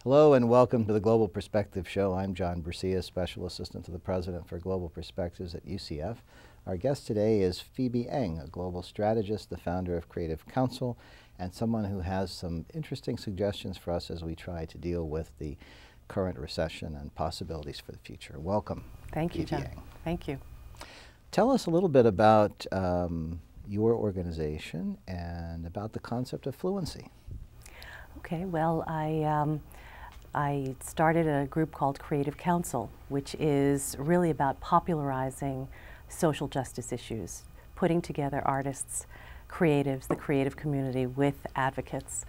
Hello and welcome to the Global Perspective Show. I'm John Bercia, Special Assistant to the President for Global Perspectives at UCF. Our guest today is Phoebe Eng, a global strategist, the founder of Creative Council, and someone who has some interesting suggestions for us as we try to deal with the current recession and possibilities for the future. Welcome. Thank you, Phoebe John. Eng. Thank you. Tell us a little bit about your organization and about the concept of fluency. Okay, well, I started a group called Creative Council, which is really about popularizing social justice issues, putting together artists, creatives, the creative community with advocates,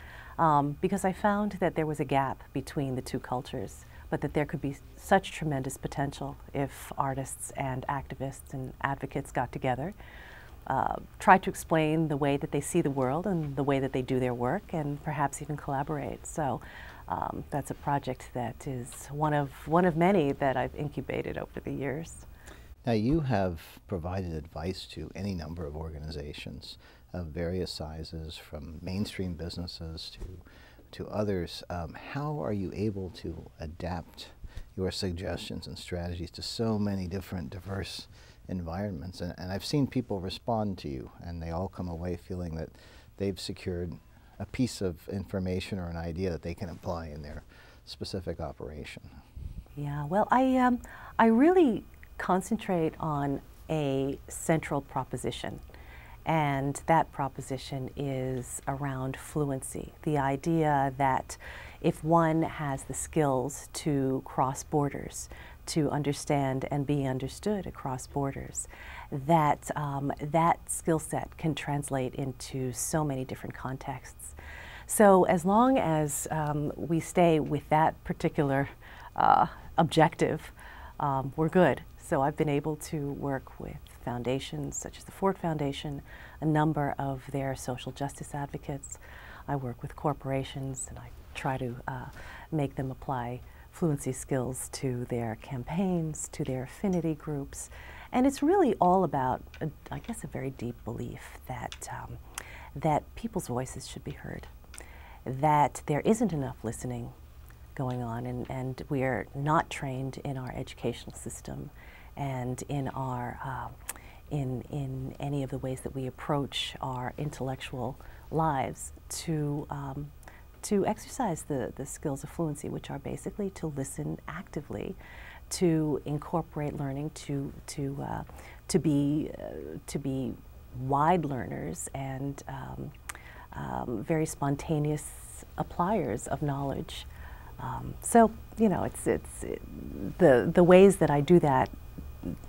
because I found that there was a gap between the two cultures, but that there could be such tremendous potential if artists and activists and advocates got together, try to explain the way that they see the world and the way that they do their work, and perhaps even collaborate. So that's a project that is one of many that I've incubated over the years. Now, you have provided advice to any number of organizations of various sizes, from mainstream businesses to others. How are you able to adapt your suggestions and strategies to so many different diverse environments? And I've seen people respond to you, and they all come away feeling that they've secured a piece of information or an idea that they can apply in their specific operation. Yeah, well, I really concentrate on a central proposition, and that proposition is around fluency. The idea that if one has the skills to cross borders, to understand and be understood across borders, that that skill set can translate into so many different contexts. So as long as we stay with that particular objective, we're good. So I've been able to work with foundations such as the Ford Foundation, a number of their social justice advocates. I work with corporations, and I try to make them apply fluency skills to their campaigns, to their affinity groups. And it's really all about, I guess, a very deep belief that, that people's voices should be heard, that there isn't enough listening going on, and we are not trained in our educational system and in our in any of the ways that we approach our intellectual lives to exercise the skills of fluency, which are basically to listen actively, to incorporate learning, to be wide learners and very spontaneous appliers of knowledge. So you know, the ways that I do that.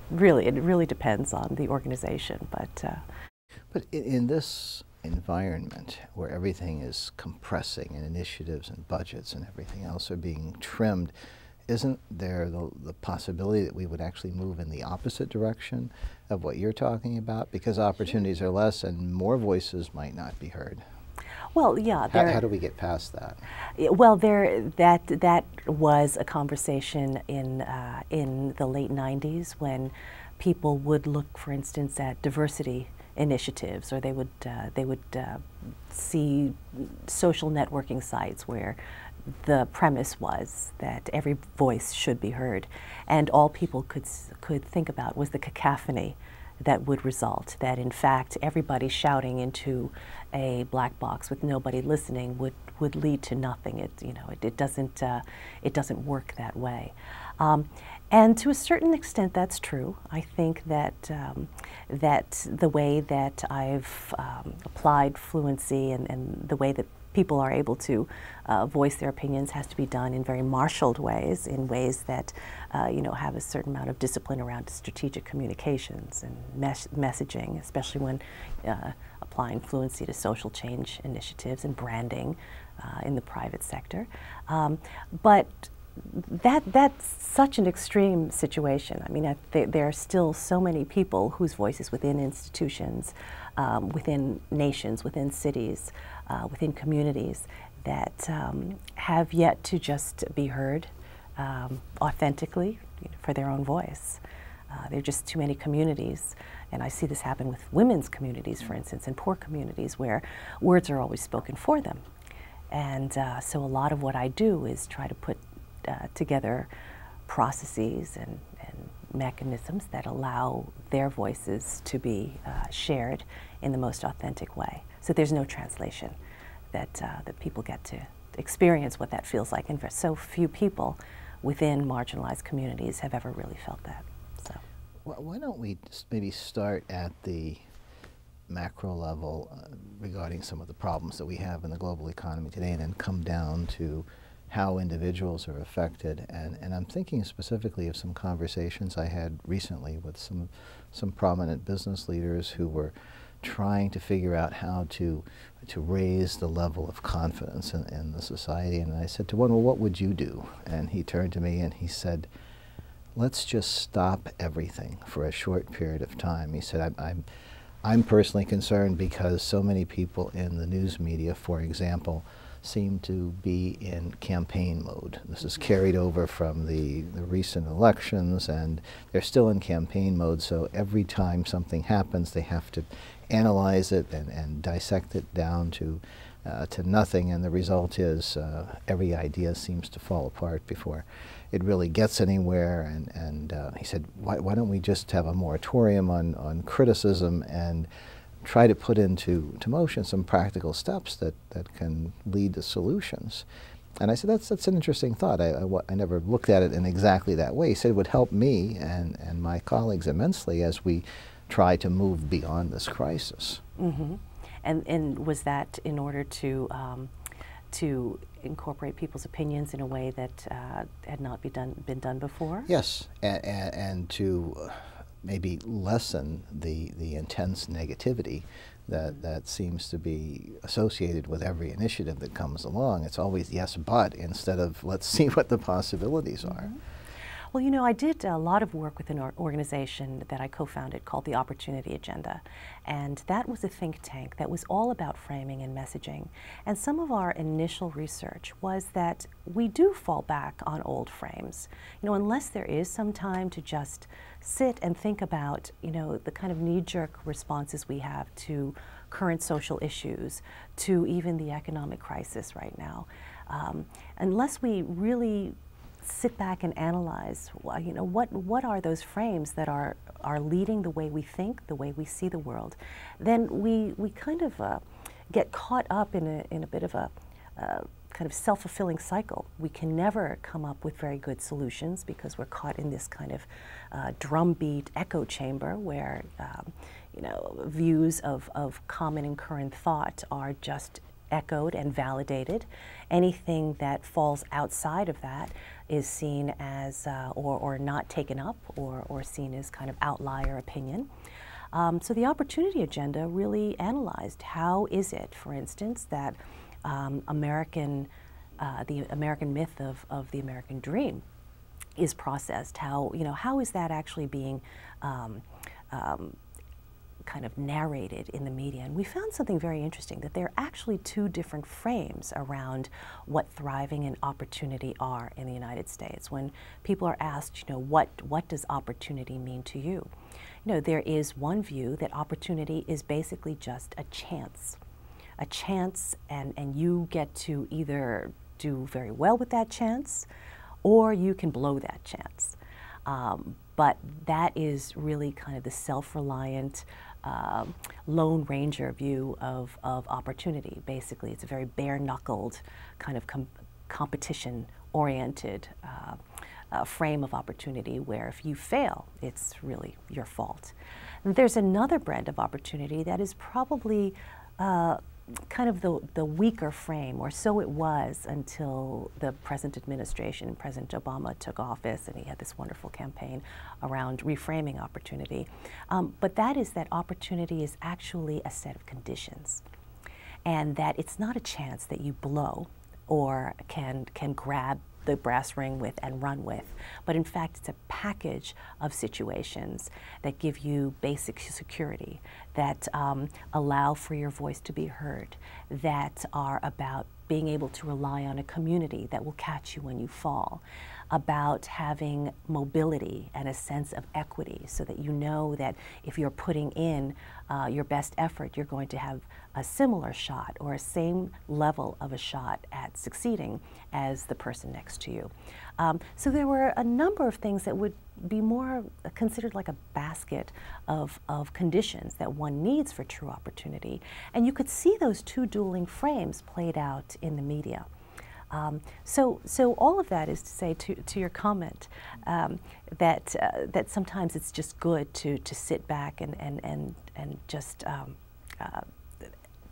Really, it really depends on the organization, But in this environment where everything is compressing and initiatives and budgets and everything else are being trimmed, isn't there the possibility that we would actually move in the opposite direction of what you're talking about, because opportunities are less and more voices might not be heard? Well, yeah. How do we get past that? Well, that was a conversation in the late '90s, when people would look, for instance, at diversity initiatives, or they would see social networking sites where the premise was that every voice should be heard, and all people could think about was the cacophony that would result, that in fact everybody shouting into a black box with nobody listening would lead to nothing. It doesn't work that way. And to a certain extent that's true. I think that that the way that I've applied fluency and the way that people are able to voice their opinions has to be done in very marshaled ways, in ways that have a certain amount of discipline around strategic communications and messaging, especially when applying fluency to social change initiatives and branding in the private sector. But that's such an extreme situation. I mean, there are still so many people whose voices within institutions, within nations, within cities, within communities that have yet to just be heard authentically for their own voice. There are just too many communities, and I see this happen with women's communities, for instance, and poor communities where words are always spoken for them. And so a lot of what I do is try to put together processes and mechanisms that allow their voices to be shared in the most authentic way. So there's no translation, that people get to experience what that feels like. And so few people within marginalized communities have ever really felt that. So, why don't we just maybe start at the macro level regarding some of the problems that we have in the global economy today, and then come down to how individuals are affected. And I'm thinking specifically of some conversations I had recently with some prominent business leaders who were trying to figure out how to raise the level of confidence in the society. And I said to one, well, what would you do? And he turned to me and he said, let's just stop everything for a short period of time. He said, I'm personally concerned because so many people in the news media, for example, seem to be in campaign mode. This is carried over from the recent elections, and they're still in campaign mode, so every time something happens, they have to analyze it and dissect it down to nothing, and the result is every idea seems to fall apart before it really gets anywhere. And he said, why don't we just have a moratorium on criticism and try to put into motion some practical steps that can lead to solutions. And I said, that's an interesting thought. I never looked at it in exactly that way. He said it would help me and my colleagues immensely as we try to move beyond this crisis. Mm-hmm. And was that in order to incorporate people's opinions in a way that had not been done before? Yes, and to maybe lessen the intense negativity that seems to be associated with every initiative that comes along. It's always yes, but, instead of let's see what the possibilities are. Mm-hmm. Well, you know, I did a lot of work with an organization that I co-founded called the Opportunity Agenda, and that was a think tank that was all about framing and messaging. And some of our initial research was that we do fall back on old frames. You know, unless there is some time to just sit and think about, you know, the kind of knee-jerk responses we have to current social issues, to even the economic crisis right now. Unless we really sit back and analyze, you know, what are those frames that are leading the way we think, the way we see the world, then we kind of get caught up in a bit of a kind of self-fulfilling cycle. We can never come up with very good solutions because we're caught in this kind of drumbeat echo chamber where you know, views of common and current thought are just echoed and validated. Anything that falls outside of that is seen as, or not taken up, or seen as kind of outlier opinion. So the Opportunity Agenda really analyzed how is it, for instance, that the American myth of the American dream is processed. How, you know, how is that actually being kind of narrated in the media? And we found something very interesting, that there are actually two different frames around what thriving and opportunity are in the United States. When people are asked, you know, what does opportunity mean to you? You know, there is one view that opportunity is basically just a chance, and you get to either do very well with that chance, or you can blow that chance. But that is really kind of the self-reliant, Lone Ranger view of opportunity. Basically, it's a very bare-knuckled kind of competition-oriented frame of opportunity, where if you fail, it's really your fault. And there's another brand of opportunity that is probably kind of the weaker frame, or so it was until the present administration, President Obama, took office, and he had this wonderful campaign around reframing opportunity. But that is that opportunity is actually a set of conditions, and that it's not a chance that you blow or can grab the brass ring with and run with, but in fact it's a package of situations that give you basic security, that allow for your voice to be heard, that are about being able to rely on a community that will catch you when you fall, about having mobility and a sense of equity so that you know that if you're putting in your best effort, you're going to have a similar shot or a same level of a shot at succeeding as the person next to you. So there were a number of things that would be more considered like a basket of conditions that one needs for true opportunity. And you could see those two dueling frames played out in the media. So all of that is to say, to your comment, that sometimes it's just good to sit back and just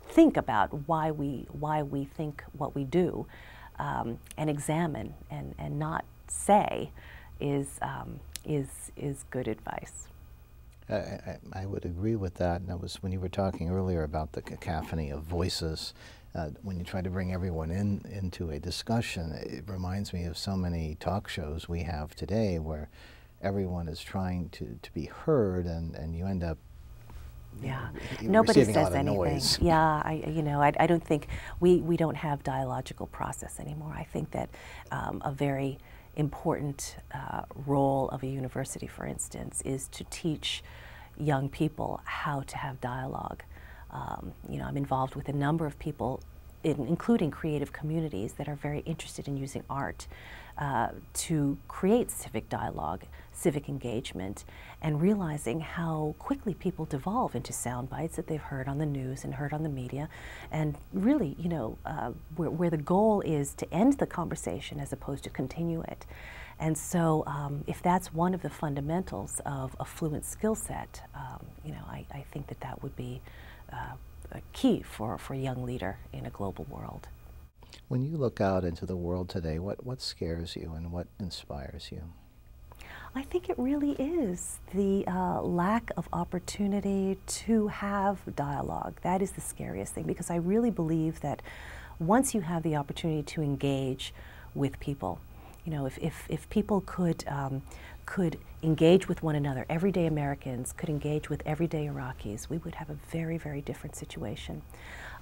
think about why we think what we do, and examine and not say is good advice. I would agree with that. And that was when you were talking earlier about the cacophony of voices. When you try to bring everyone into a discussion, it reminds me of so many talk shows we have today where everyone is trying to be heard, and you end up nobody receiving a says lot of anything. noise. Yeah, I don't think we don't have dialogical process anymore. I think that a very important role of a university, for instance, is to teach young people how to have dialogue. I'm involved with a number of people, including creative communities, that are very interested in using art to create civic dialogue, civic engagement, and realizing how quickly people devolve into sound bites that they've heard on the news and heard on the media, and really, where the goal is to end the conversation as opposed to continue it. And so if that's one of the fundamentals of a fluent skill set, I think that would be a key for a young leader in a global world. When you look out into the world today, what scares you and what inspires you? I think it really is the lack of opportunity to have dialogue. That is the scariest thing, because I really believe that once you have the opportunity to engage with people, if people could engage with one another, everyday Americans could engage with everyday Iraqis, we would have a very, very different situation.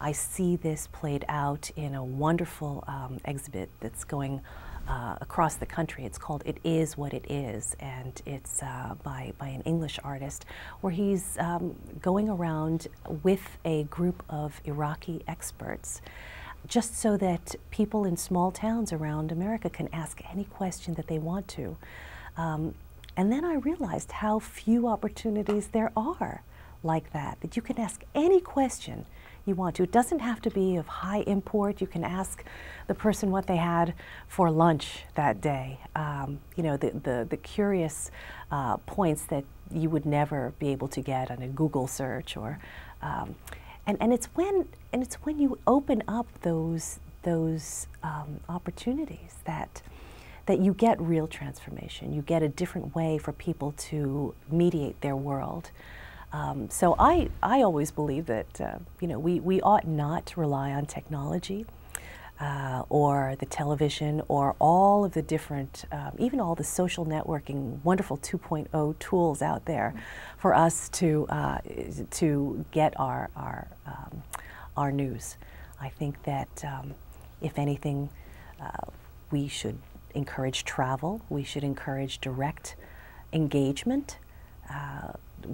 I see this played out in a wonderful exhibit that's going across the country. It's called "It Is What It Is," and it's by an English artist, where he's going around with a group of Iraqi experts, just so that people in small towns around America can ask any question that they want to. And then I realized how few opportunities there are like that you can ask any question you want to. It doesn't have to be of high import. You can ask the person what they had for lunch that day. The curious points that you would never be able to get on a Google search, or and it's when you open up those opportunities that you get real transformation. You get a different way for people to mediate their world. So I always believe that we ought not to rely on technology or the television or all of the different, even all the social networking, wonderful 2.0 tools out there for us to get our news. I think that if anything, we should encourage travel. We should encourage direct engagement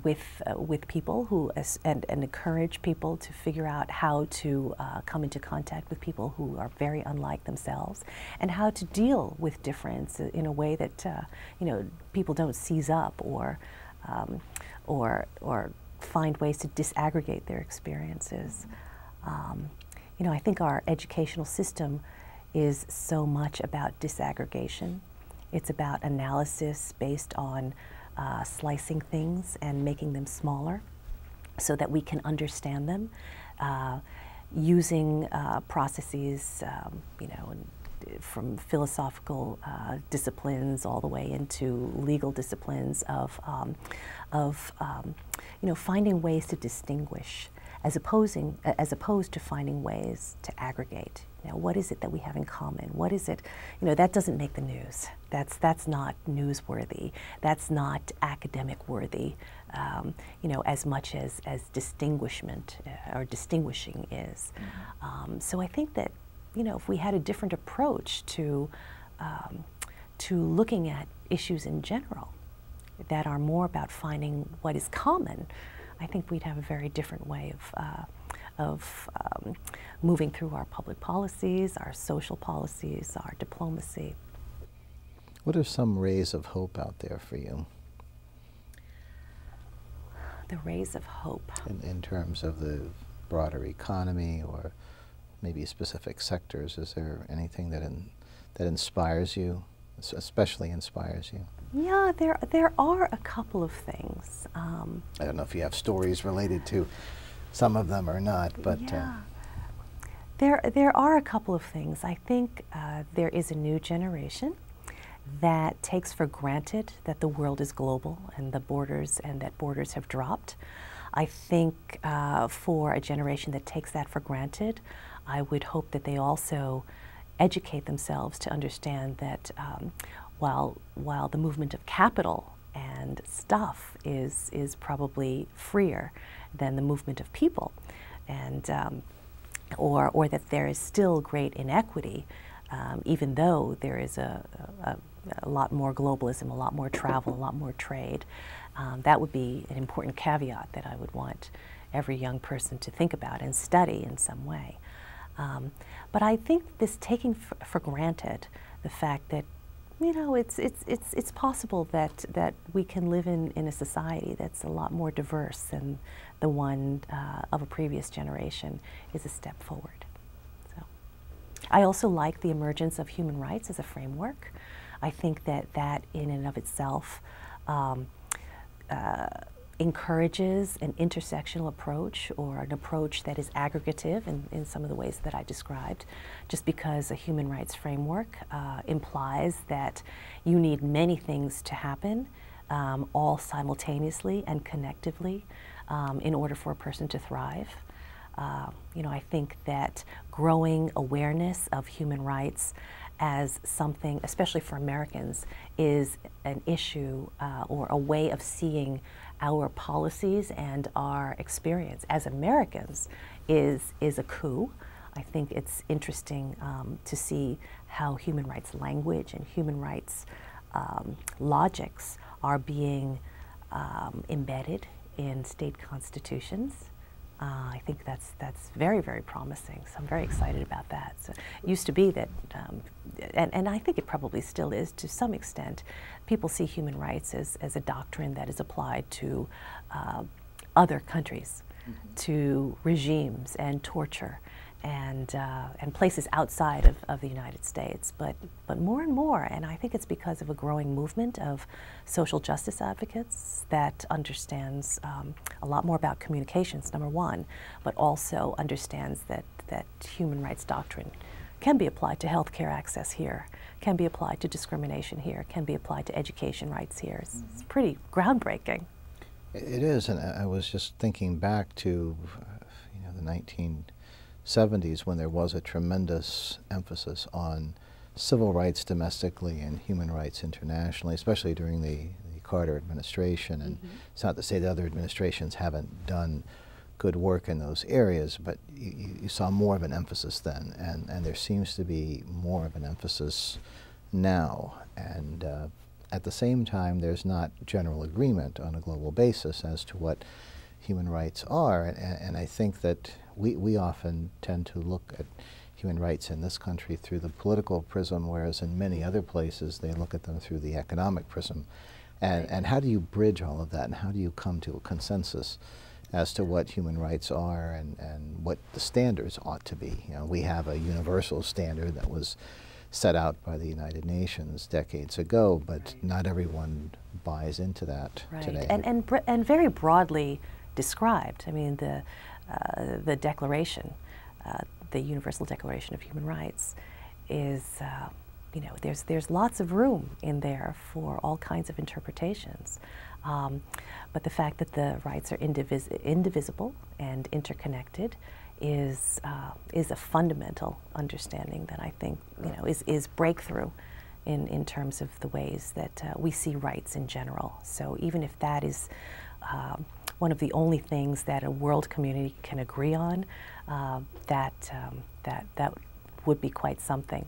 with people and encourage people to figure out how to come into contact with people who are very unlike themselves, and how to deal with difference in a way that people don't seize up or find ways to disaggregate their experiences. I think our educational system is so much about disaggregation. It's about analysis based on slicing things and making them smaller so that we can understand them, using processes, from philosophical disciplines all the way into legal disciplines of finding ways to distinguish, as opposed to finding ways to aggregate. What is it that we have in common? What is it? That doesn't make the news. That's not newsworthy. That's not academic worthy. As much as distinguishment or distinguishing is. So I think that if we had a different approach to looking at issues in general that are more about finding what is common, I think we'd have a very different way of moving through our public policies, our social policies, our diplomacy. What are some rays of hope out there for you? The rays of hope. In terms of the broader economy or maybe specific sectors, is there anything that inspires you, especially inspires you? Yeah, there are a couple of things. I don't know if you have stories related to some of them or not, but yeah. There are a couple of things. I think there is a new generation that takes for granted that the world is global and that borders have dropped. I think for a generation that takes that for granted, I would hope that they also educate themselves to understand that while the movement of capital and stuff is probably freer than the movement of people, and or that there is still great inequity, even though there is a lot more globalism, a lot more travel, a lot more trade. That would be an important caveat that I would want every young person to think about and study in some way. But I think this taking for granted the fact that it's possible that we can live in a society that's a lot more diverse than the one of a previous generation is a step forward. So, I also like the emergence of human rights as a framework. I think that in and of itself encourages an intersectional approach, or an approach that is aggregative in some of the ways that I described, just because a human rights framework implies that you need many things to happen all simultaneously and connectively in order for a person to thrive. I think that growing awareness of human rights as something, especially for Americans, is an issue or a way of seeing our policies and our experience as Americans is a coup. I think it's interesting to see how human rights language and human rights logics are being embedded in state constitutions. I think that's very, very promising. So I'm very excited about that. So it used to be that, and I think it probably still is to some extent, people see human rights as a doctrine that is applied to other countries, to regimes and torture, and places outside of the United States. But more and more, and I think it's because of a growing movement of social justice advocates that understands a lot more about communications, number one, but also understands that human rights doctrine can be applied to healthcare access here, can be applied to discrimination here, can be applied to education rights here. It's pretty groundbreaking. It is, and I was just thinking back to the 1970s, when there was a tremendous emphasis on civil rights domestically and human rights internationally, especially during the Carter administration. And it's not to say that other administrations haven't done good work in those areas, but you saw more of an emphasis then, and there seems to be more of an emphasis now. And at the same time, there's not general agreement on a global basis as to what human rights are, and I think that we often tend to look at human rights in this country through the political prism, whereas in many other places they look at them through the economic prism. And how do you bridge all of that, and how do you come to a consensus as to what human rights are and what the standards ought to be? We have a universal standard that was set out by the United Nations decades ago, but not everyone buys into that today. And very broadly described. I mean, the Declaration, the Universal Declaration of Human Rights, is there's lots of room in there for all kinds of interpretations. But the fact that the rights are indivisible and interconnected is a fundamental understanding that I think is breakthrough in terms of the ways that we see rights in general. So even if that is one of the only things that a world community can agree on, that would be quite something.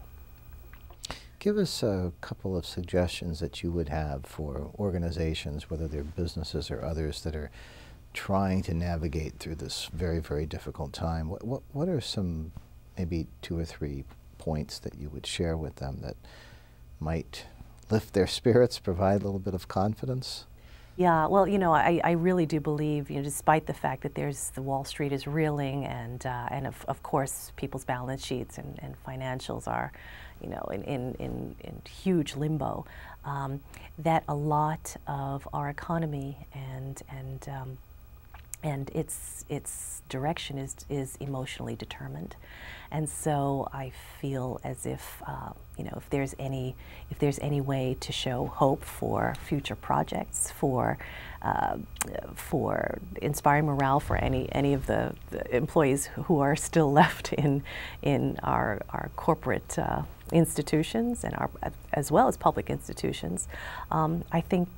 Give us a couple of suggestions that you would have for organizations, whether they're businesses or others, that are trying to navigate through this very, very difficult time. What are some, maybe 2 or 3 points that you would share with them that might lift their spirits, provide a little bit of confidence? Yeah, well, you know, I really do believe, you know, despite the fact that the Wall Street is reeling, and of course people's balance sheets and financials are, you know, in huge limbo, that a lot of our economy and its direction is emotionally determined, and so I feel as if you know, if there's any way to show hope for future projects, for inspiring morale for any of the employees who are still left in our corporate institutions and as well as public institutions, I think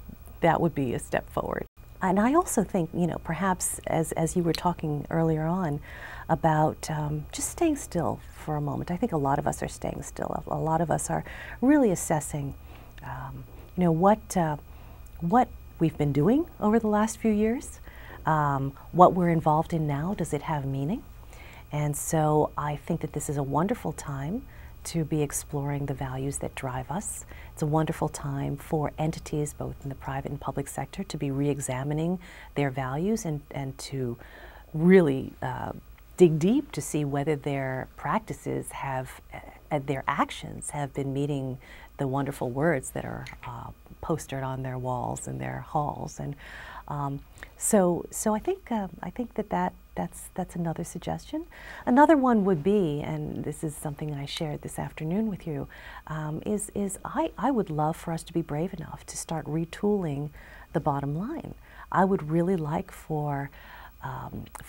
that would be a step forward. And I also think, you know, perhaps as you were talking earlier on about just staying still for a moment. I think a lot of us are staying still. A lot of us are really assessing, you know, what we've been doing over the last few years, what we're involved in now. Does it have meaning? And so I think that this is a wonderful time to be exploring the values that drive us. It's a wonderful time for entities, both in the private and public sector, to be re-examining their values and to really dig deep to see whether their practices their actions have been meeting the wonderful words that are posted on their walls in their halls. And so I think that's another suggestion. Another one would be, and this is something I shared this afternoon with you, is I would love for us to be brave enough to start retooling the bottom line. I would really like for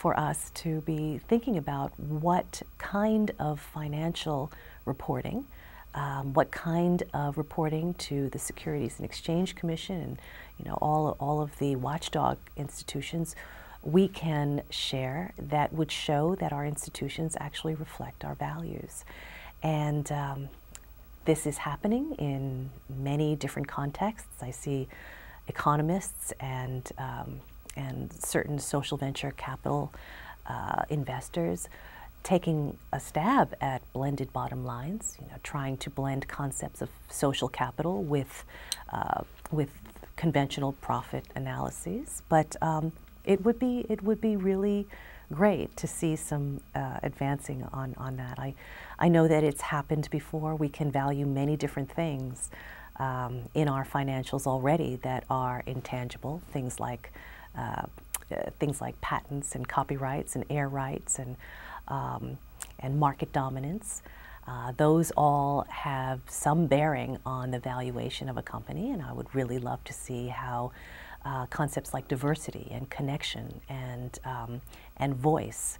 us to be thinking about what kind of financial reporting, what kind of reporting to the Securities and Exchange Commission, and you know, all of the watchdog institutions we can share that would show that our institutions actually reflect our values. And this is happening in many different contexts. I see economists and certain social venture capital investors taking a stab at blended bottom lines, you know, trying to blend concepts of social capital with conventional profit analyses. But it would be really great to see some advancing on that. I know that it's happened before. We can value many different things in our financials already that are intangible, things like patents and copyrights and air rights and market dominance. Those all have some bearing on the valuation of a company, and I would really love to see how concepts like diversity and connection and voice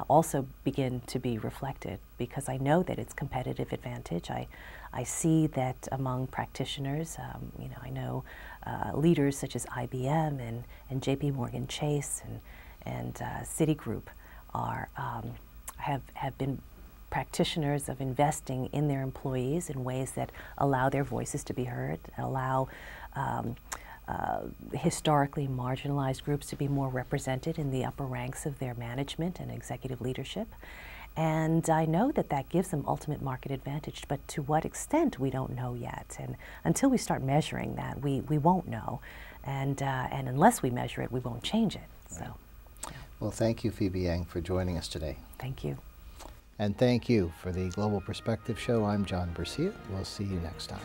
also begin to be reflected, because I know that it's competitive advantage. I see that among practitioners, you know, I know leaders such as IBM and JP Chase and Citigroup have been practitioners of investing in their employees in ways that allow their voices to be heard, allow historically marginalized groups to be more represented in the upper ranks of their management and executive leadership. And I know that that gives them ultimate market advantage, but to what extent we don't know yet. And until we start measuring that, we won't know. And unless we measure it, we won't change it. So, yeah. Well, thank you, Phoebe Eng, for joining us today. Thank you. And thank you for the Global Perspective Show. I'm John Bercia. We'll see you next time.